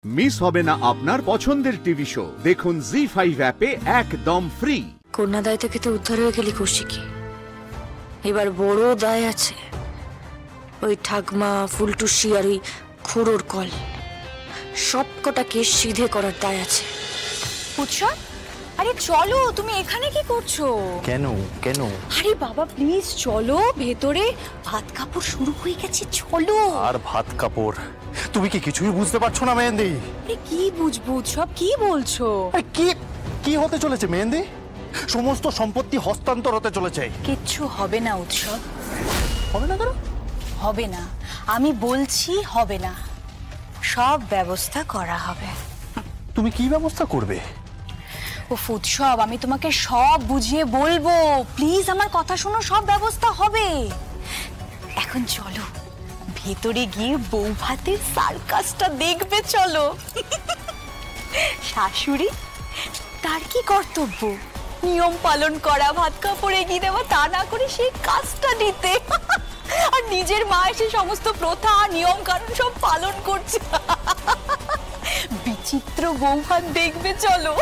Miss হবে না আপনার পছন্দের টিভি শো। দেখুন জি5 অ্যাপে একদম ফ্রি। কন্যা দায় থেকে তো উদ্ধার হয়ে গেলি কৌশিকী, এবার বড় দায় আছে। ওই ঠাকমা, ফুলটুসি আর ওই খুড়োর কল সবকটা কেস সিধে করার দায় আছে। উৎসব, আরে চলো, তুমি এখানে কি করছো? কেন কেন? আরে বাবা প্লিজ চলো ভেতরে, ভাত কাপড় শুরু হয়ে গেছে, চলো। আর ভাত কাপড়? তুমি কি কিছুই বুঝতে পারছো না মেহেন্দি? আরে কি বুঝবো উৎসব, কি বলছো? কি কি হতে চলেছে মেহেন্দি? সমস্ত সম্পত্তি হস্তান্তর হতে চলেছে। কিচ্ছু হবে না উৎসব। হবে না কেন? হবে না, আমি বলছি হবে না। সব ব্যবস্থা করা হবে। তুমি কি ব্যবস্থা করবে? ও উৎসব, আমি তোমাকে সব বুঝিয়ে বলবো, প্লিজ আমার কথা শোনো, সব ব্যবস্থা হবে। এখন চলো ভেতরে গিয়ে বউ ভাতের সার্কাসটা দেখবে, চলো। শাশুড়ি, তার কি কর্তব্য? নিয়ম পালন করা, ভাত কাপড় এগিয়ে দেওয়া, তা না করে সেই কাজটা নিতে। আর নিজের মা এসে সমস্ত প্রথা নিয়ম কানুন সব পালন করছে। বিচিত্র বউ ভাত দেখবে, চলো।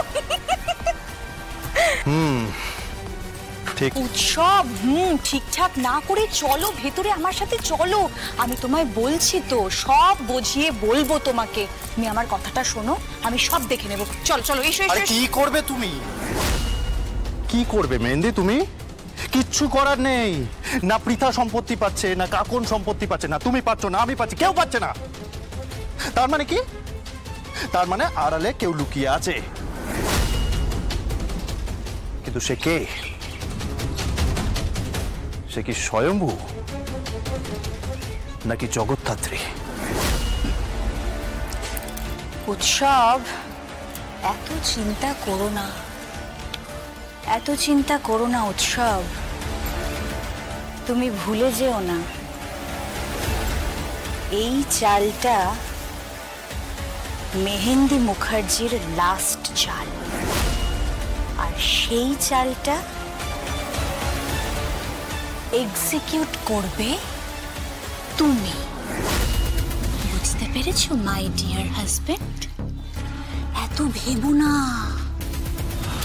ঠিক উৎসব, ঠিকঠাক না করে চলো ভেতরে, আমার সাথে চলো। আমি তোমায় বলছি তো, সব বুঝিয়ে বলবো তোমাকে। তুমি আমার কথাটা শোনো, আমি সব দেখে নেব। চলো চলো, এসো আরে এসো। কি করবে তুমি? কি করবে মেহেন্দি তুমি? কিচ্ছু করার নেই। না পৃথা সম্পত্তি পাচ্ছে, না কাকন সম্পত্তি পাচ্ছে, না তুমি পাচ্ছ, না আমি পাচ্ছি, কেউ পাচ্ছে না। তার মানে কি? তার মানে আড়ালে কেউ লুকিয়ে আছে। কিন্তু সে কে? সে কি স্বয়ম্ভু নাকি জগৎধাত্রী? উৎসব, এত চিন্তা করো না, এত চিন্তা করো না উৎসব। তুমি ভুলে যেও না, এই চালটা মেহেন্দি মুখার্জির লাস্ট চাল, আর সেই চালটা এক্সিকিউট করবে তুমি। বুঝতে পেরেছো মাই ডিয়ার হাজবেন্ড? এত ভেবো না,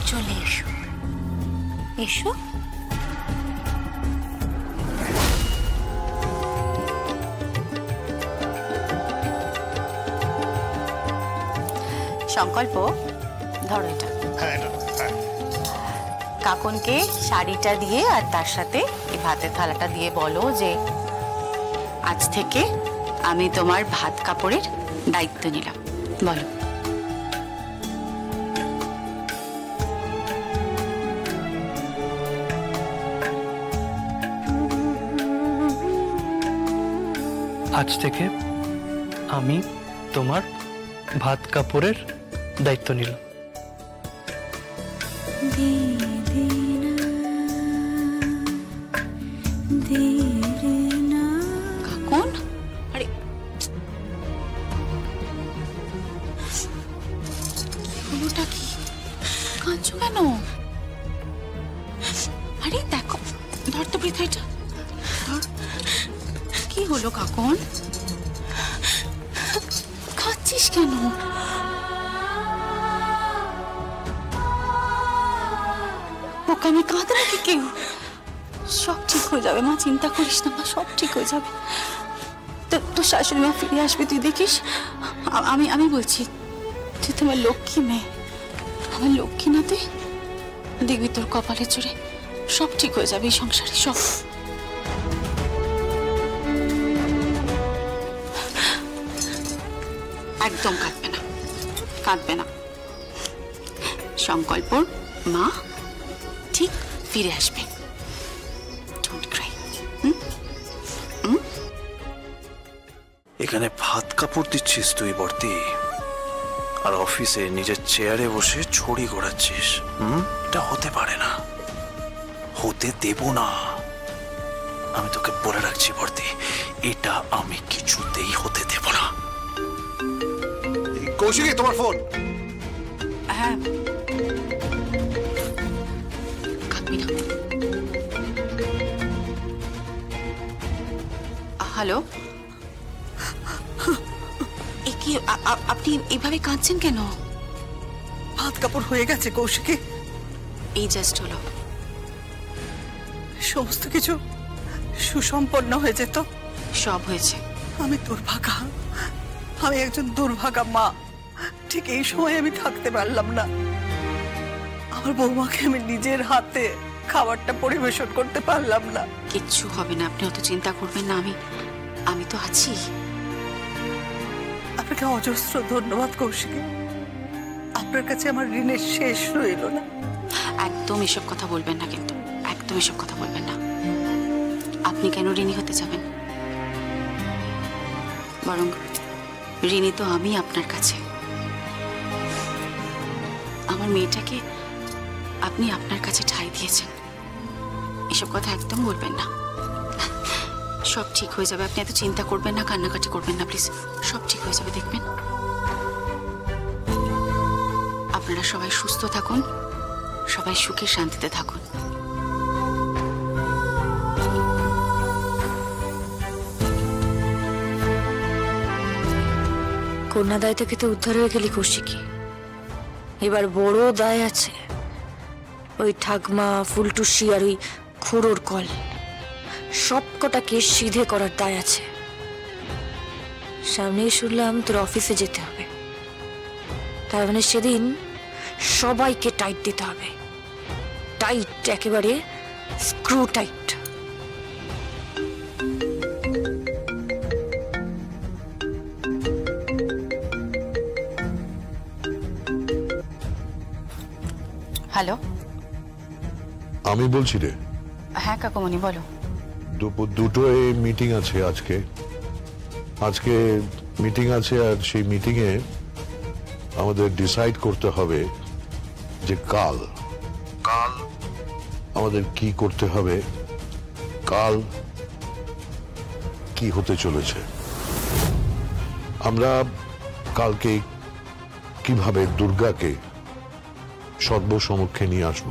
চলে এসো এসো। সংকল্প, ধরো এটা। কাকনকে শাড়িটা দিয়ে আর তার সাথে এই ভাতের থালাটা দিয়ে বলো যে আজ থেকে আমি তোমার ভাত কাপড়ের দায়িত্ব নিলাম। বলো। আজ থেকে আমি তোমার ভাত কাপড়ের দায়িত্ব নিলাম। কাকন, আরে হলোটা কি? কাঁদছো কেন? আরে দেখো, ধর তো বৃথা এটা, ধর। কি হলো কাকন? কাঁদছিস কেন? ওকে আমি কাঁদে নাকি কেউ? সব ঠিক হয়ে যাবে মা, চিন্তা করিস না মা, সব ঠিক হয়ে যাবে। তোর শাশুড়ি মা ফিরে আসবে, তুই দেখিস। আমি বলছি, তুই তোমার লক্ষ্মী মেয়ে, আমার লক্ষ্মী না তুই? দেখবি তোর কপালে চড়ে সব ঠিক হয়ে যাবে এই সংসারে, সব। একদম কাঁদবে না, কাঁদবে না। সংকল্পর মা ঠিক ফিরে আসবে। Don't Cry. এখানে ভাত কাপড় দিচ্ছিস তুই বর্তি, আর অফিসে নিজের চেয়ারে বসে ছড়ি ঘোরাচ্ছিস। এটা হতে পারে না, হতে দেব না। আমি তোকে বলে রাখছি বর্তি, এটা আমি কিছুতেই হতে দেব না। কৌশিকী, তোমার ফোন। হ্যাঁ, কাঁদবি না। হ্যালো, এ কি কি আপনি এইভাবে কাঁদছেন কেন? হাত কাপড় হয়ে গেছে কৌশিকী, এই জাস্ট হলো। সমস্ত কিছু সুসম্পন্ন হয়ে যেত। সব হয়েছে। আমি দুর্ভাগা, আমি একজন দুর্ভাগা মা। ঠিক এই সময় আমি থাকতে পারলাম না। আমার বৌমাকে আমি নিজের হাতে খাবারটা পরিবেশন করতে পারলাম না। কিচ্ছু হবে না, আপনি অত চিন্তা করবেন না। আমি তো আছি। আপনাকে অজস্র ধন্যবাদ কৌশিকী, আপনার কাছে আমার ঋণের শেষ রইল না। একদম এসব কথা বলবেন না, কিন্তু একদম এসব কথা বলবেন না। আপনি কেন ঋণী হতে যাবেন? বরং ঋণী তো আমি আপনার কাছে। আমার মেয়েটাকে আপনি আপনার কাছে ঠাঁই দিয়েছেন। এসব কথা একদম বলবেন না। সব ঠিক হয়ে যাবে, আপনি এত চিন্তা করবেন না, কান্নাকাটি করবেন না প্লিজ। সব ঠিক হয়ে যাবে, দেখবেন। আপনারা সবাই সুস্থ থাকুন, সবাই সুখে শান্তিতে থাকুন। কন্যা দায় থেকে তো উদ্ধার হয়ে গেলি কৌশিকী, এবার বড় দায় আছে। ওই ঠাকমা, ফুলটুসি আর ওই খুড়োর কল, সবকটা কেস সিধে করার দায় আছে। সামনেই শুনলাম তোর অফিসে যেতে হবে, তার মানে সেদিন সবাইকে টাইট দিতে হবে। টাইট, একেবারে স্ক্রু টাইট। হ্যালো, আমি বলছি রে। হ্যাঁ কাকুমণি বলো। দুপুর 2টোয় মিটিং আছে আজকে মিটিং আছে। আর সেই মিটিং এ আমাদের ডিসাইড করতে হবে যে কাল আমাদের কি করতে হবে, কাল কি হতে চলেছে। আমরা কালকে কিভাবে দুর্গাকে সর্বসমক্ষে নিয়ে আসব,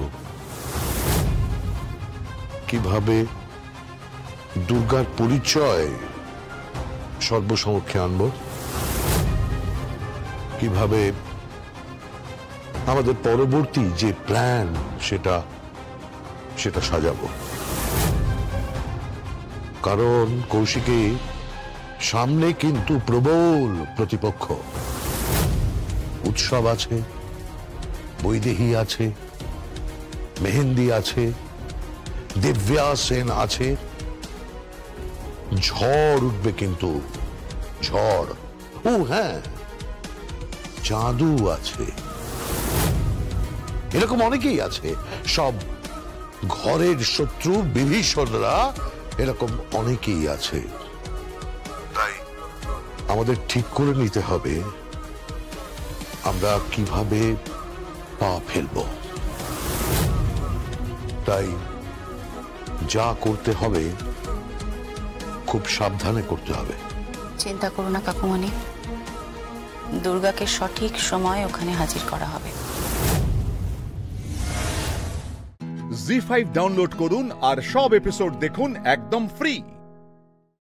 কিভাবে দুর্গার পরিচয় সর্বসমক্ষে আনব, কিভাবে আমাদের পরবর্তী যে প্ল্যান সেটা সাজাবো। কারণ কৌশিকী, সামনে কিন্তু প্রবল প্রতিপক্ষ। উৎসব আছে, বৈদেহী আছে, মেহেন্দি আছে, দিব্যা সেন আছে। ঝড় উঠবে কিন্তু, ঝড়। ও হ্যাঁ, জাদু আছে। এরকম অনেকেই আছে, সব ঘরের শত্রু বিভীষণরা এরকম অনেকেই আছে। তাই আমাদের ঠিক করে নিতে হবে আমরা কিভাবে পা ফেলব। তাই যা করতে হবে খুব সাবধানে করতে হবে। চিন্তা করো না কাকুমণি, দুর্গাকে সঠিক সময় ওখানে হাজির করা হবে। জি5 ডাউনলোড করুন আর সব এপিসোড দেখুন একদম ফ্রি।